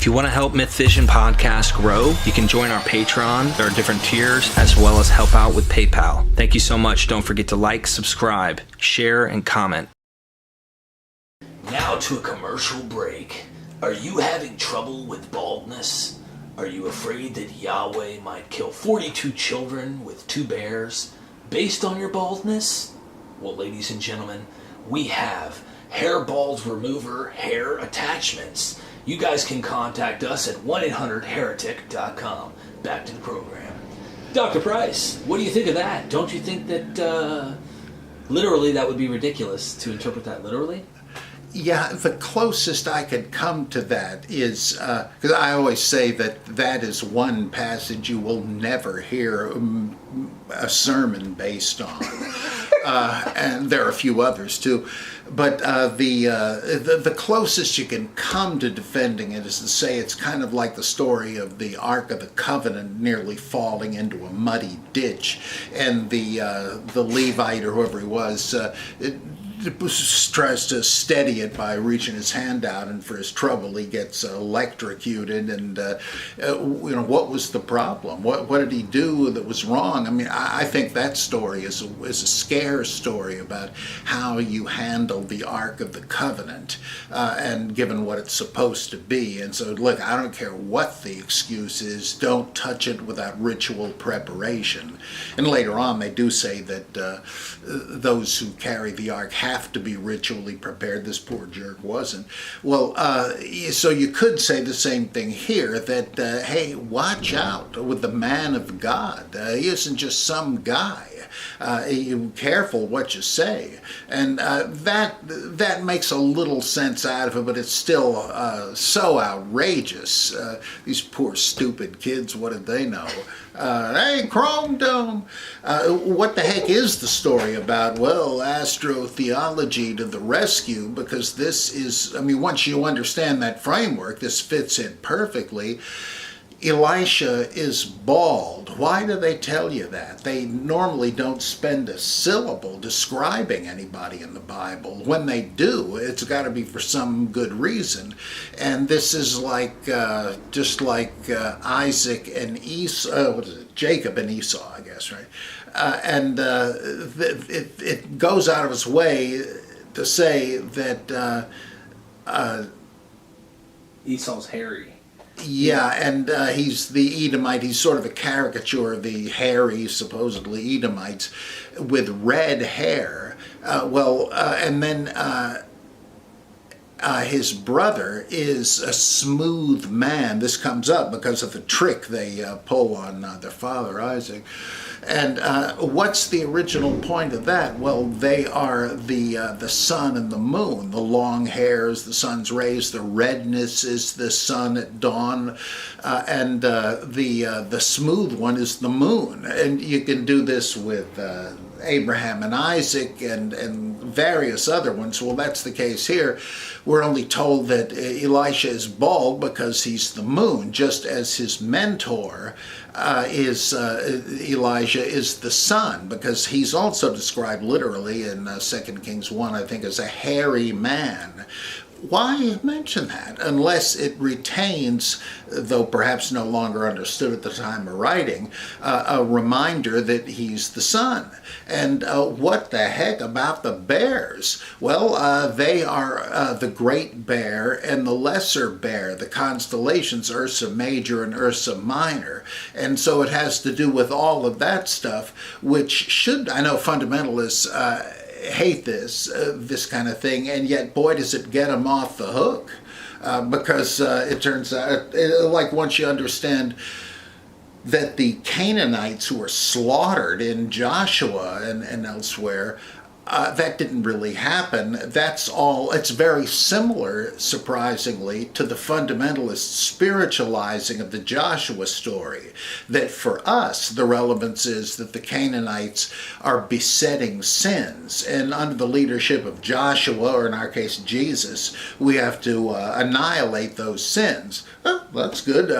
If you want to help Myth Vision Podcast grow, you can join our Patreon. There are different tiers, as well as help out with PayPal. Thank you so much. Don't forget to like, subscribe, share, and comment. Now to a commercial break. Are you having trouble with baldness? Are you afraid that Yahweh might kill 42 children with 2 bears based on your baldness? Well, ladies and gentlemen, we have Hair Bald Remover Hair Attachments. You guys can contact us at 1-800-HERETIC.com. Back to the program. Dr. Price, what do you think of that? Don't you think that, literally, that would be ridiculous to interpret that literally? Yeah, the closest I could come to that is, because I always say that is one passage you will never hear a sermon based on. And there are a few others too. But the closest you can come to defending it is to say it's kind of like the story of the Ark of the Covenant nearly falling into a muddy ditch, and the Levite, or whoever he was, tries to steady it by reaching his hand out, and for his trouble he gets electrocuted. And what was the problem? What did he do that was wrong? I mean, I think that story is a scare story about how you handle the Ark of the Covenant, and given what it's supposed to be. And so, look, I don't care what the excuse is, don't touch it without ritual preparation. And later on they do say that those who carry the Ark have to be ritually prepared. This poor jerk wasn't. Well, so you could say the same thing here, that, hey, watch out with the man of God. He isn't just some guy. Careful what you say. And that makes a little sense out of it, but it's still so outrageous. These poor stupid kids, what did they know? Hey, Chrome Dome! What the heck is the story about? Well, astrotheology to the rescue, because this is, I mean, once you understand that framework, this fits in perfectly. Elisha is bald. Why do they tell you that? They normally don't spend a syllable describing anybody in the Bible. When they do, it's got to be for some good reason. And this is like, just like Isaac and Esau, Jacob and Esau, I guess, right? And it goes out of its way to say that Esau's hairy. Yeah, and he's the Edomite. He's sort of a caricature of the hairy, supposedly Edomites, with red hair. And then his brother is a smooth man. This comes up because of the trick they pull on their father, Isaac. And what's the original point of that? Well, they are the sun and the moon. The long hairs, the sun's rays, the redness is the sun at dawn, and the smooth one is the moon. And you can do this with Abraham and Isaac and various other ones. Well, that's the case here. We're only told that Elisha is bald because he's the moon, just as his mentor Elijah is the sun, because he's also described literally in 2 Kings 1, I think, as a hairy man. Why mention that unless it retains, though perhaps no longer understood at the time of writing, a reminder that he's the sun? And what the heck about the bears? Well, they are the Great Bear and the Lesser Bear, the constellations Ursa Major and Ursa Minor. And so it has to do with all of that stuff, which should, I know fundamentalists hate this kind of thing, and yet boy does it get them off the hook, because it turns out, like, once you understand that the Canaanites who were slaughtered in Joshua and elsewhere, that didn't really happen. That's all. It's very similar, surprisingly, to the fundamentalist spiritualizing of the Joshua story. That for us, the relevance is that the Canaanites are besetting sins, and under the leadership of Joshua, or in our case Jesus, we have to annihilate those sins. Oh, that's good.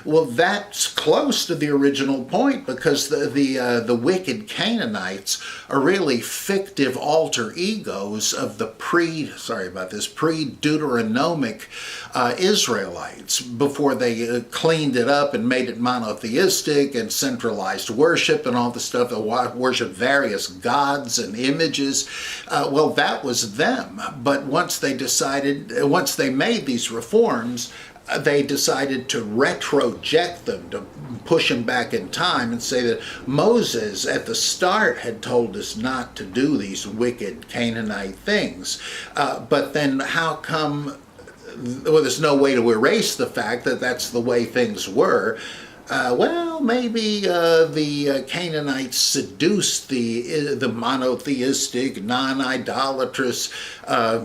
Well, that's close to the original point, because the wicked Canaanites are really fictive alter egos of the pre-Deuteronomic Israelites before they cleaned it up and made it monotheistic and centralized worship and all the stuff that worship various gods and images. Well, that was them. But once they made these reforms, they decided to retroject them, to push them back in time and say that Moses at the start had told us not to do these wicked Canaanite things. But then how come, well, there's no way to erase the fact that that's the way things were. Well, maybe the Canaanites seduced the monotheistic, non-idolatrous,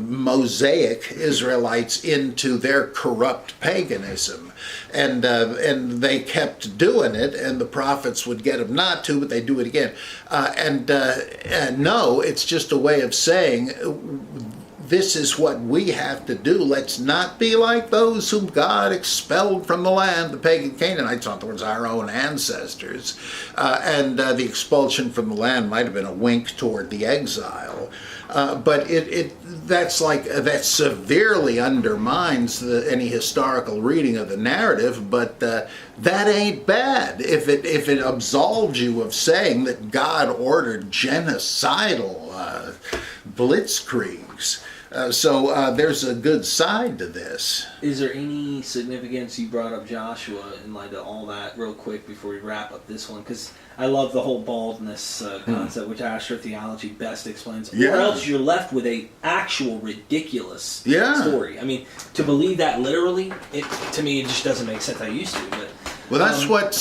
Mosaic Israelites into their corrupt paganism. And they kept doing it, and the prophets would get them not to, but they do it again. No, it's just a way of saying, this is what we have to do. Let's not be like those whom God expelled from the land, the pagan Canaanites, in other words, our own ancestors. The expulsion from the land might have been a wink toward the exile. But that severely undermines any historical reading of the narrative. But that ain't bad if it absolves you of saying that God ordered genocidal blitzkriegs. So there's a good side to this. Is there any significance, you brought up Joshua in light of all that real quick before we wrap up this one, because I love the whole baldness concept, which astrotheology best explains. Yeah. Or else you're left with a actual ridiculous story. I mean, to believe that literally, to me, it just doesn't make sense. I used to, but... Well, that's what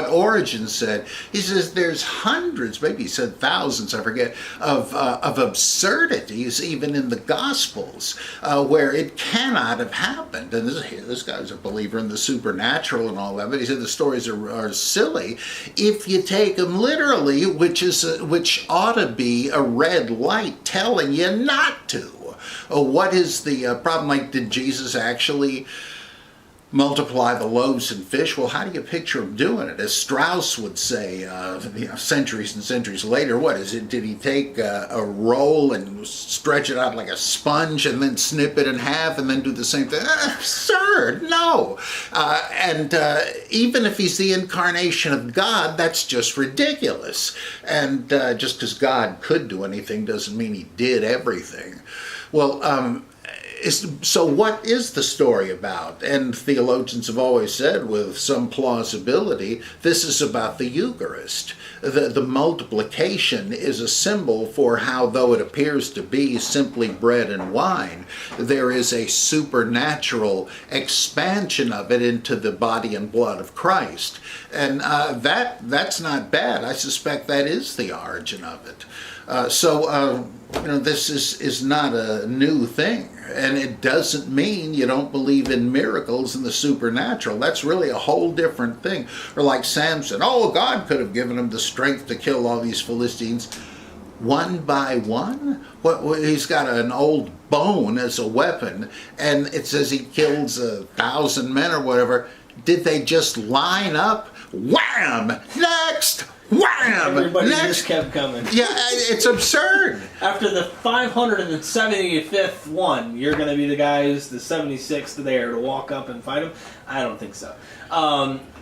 Origen said. He says there's hundreds, maybe he said thousands, I forget, of absurdities even in the Gospels where it cannot have happened. And this guy's a believer in the supernatural and all that, but he said the stories are silly if you take them literally, which ought to be a red light telling you not to. What is the problem? Like, did Jesus actually multiply the loaves and fish? Well, how do you picture him doing it? As Strauss would say, centuries and centuries later, did he take a roll and stretch it out like a sponge and then snip it in half and then do the same thing? Absurd, no. Even if he's the incarnation of God, that's just ridiculous. And just because God could do anything doesn't mean he did everything. Well, so what is the story about? And theologians have always said with some plausibility, this is about the Eucharist. The multiplication is a symbol for how, though it appears to be simply bread and wine, there is a supernatural expansion of it into the body and blood of Christ. And that's not bad. I suspect that is the origin of it. This is not a new thing, and it doesn't mean you don't believe in miracles and the supernatural. That's really a whole different thing. Or like Samson, God could have given him the strength to kill all these Philistines one by one. He's got an old bone as a weapon, and it says he kills 1,000 men or whatever. Did they just line up? Wham! Next! Wham! Everybody Next. just kept coming. Yeah, it's absurd. After the 575th one, you're going to be the guy who's the 76th there to walk up and fight him? I don't think so.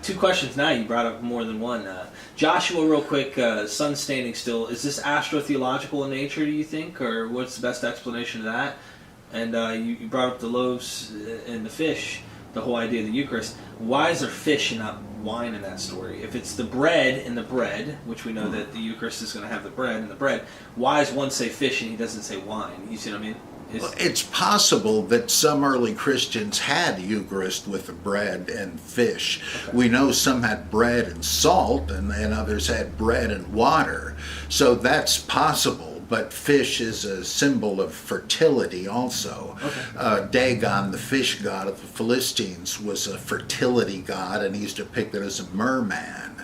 Two questions now. You brought up more than one. Joshua, real quick, sun standing still. Is this astrotheological in nature, do you think? Or what's the best explanation of that? And you brought up the loaves and the fish, the whole idea of the Eucharist. Why is there fish and not wine in that story? If it's the bread and the bread, which we know that the Eucharist is going to have the bread and the bread, why does one say fish and he doesn't say wine? You see what I mean? It's possible that some early Christians had Eucharist with the bread and fish. Okay. We know some had bread and salt, and others had bread and water. So that's possible. But fish is a symbol of fertility also. Okay. Dagon, the fish god of the Philistines, was a fertility god, and he's depicted as a merman.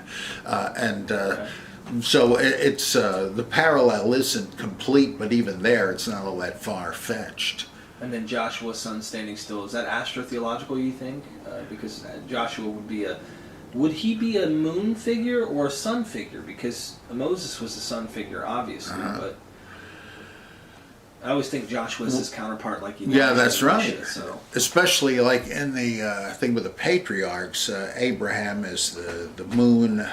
So it's the parallel isn't complete, but even there, it's not all that far-fetched. And then Joshua's sun standing still. Is that astrotheological, you think? Because Joshua would he be a moon figure or a sun figure? Because Moses was a sun figure, obviously, but... I always think Joshua's his counterpart, like you. Yeah, that's right. So Especially like in the thing with the patriarchs, Abraham is the moon,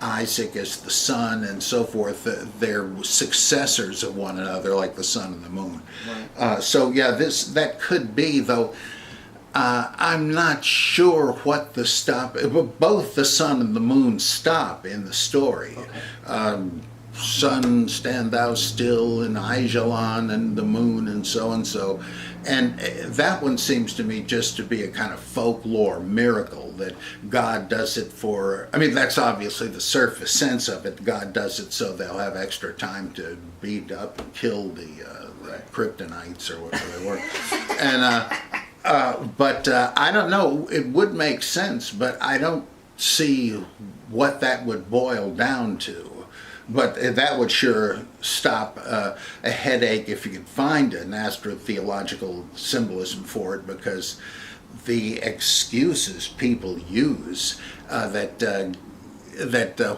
Isaac is the sun, and so forth. They're successors of one another, like the sun and the moon. Right. So yeah, that could be, though. I'm not sure what the stop. Both the sun and the moon stop in the story. Okay. Sun, stand thou still, and Aijalon, and the moon, and so and so. And that one seems to me just to be a kind of folklore miracle that God does it for. I mean, that's obviously the surface sense of it. God does it so they'll have extra time to beat up and kill the Kryptonites or whatever they were. And but I don't know. It would make sense, but I don't see what that would boil down to. But that would sure stop a headache if you could find an astrotheological symbolism for it, because the excuses people use that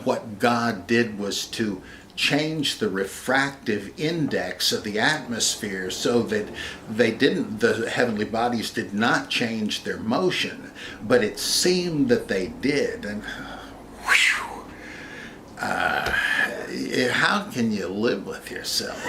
what God did was to change the refractive index of the atmosphere so that the heavenly bodies did not change their motion, but it seemed that they did. And how can you live with yourself?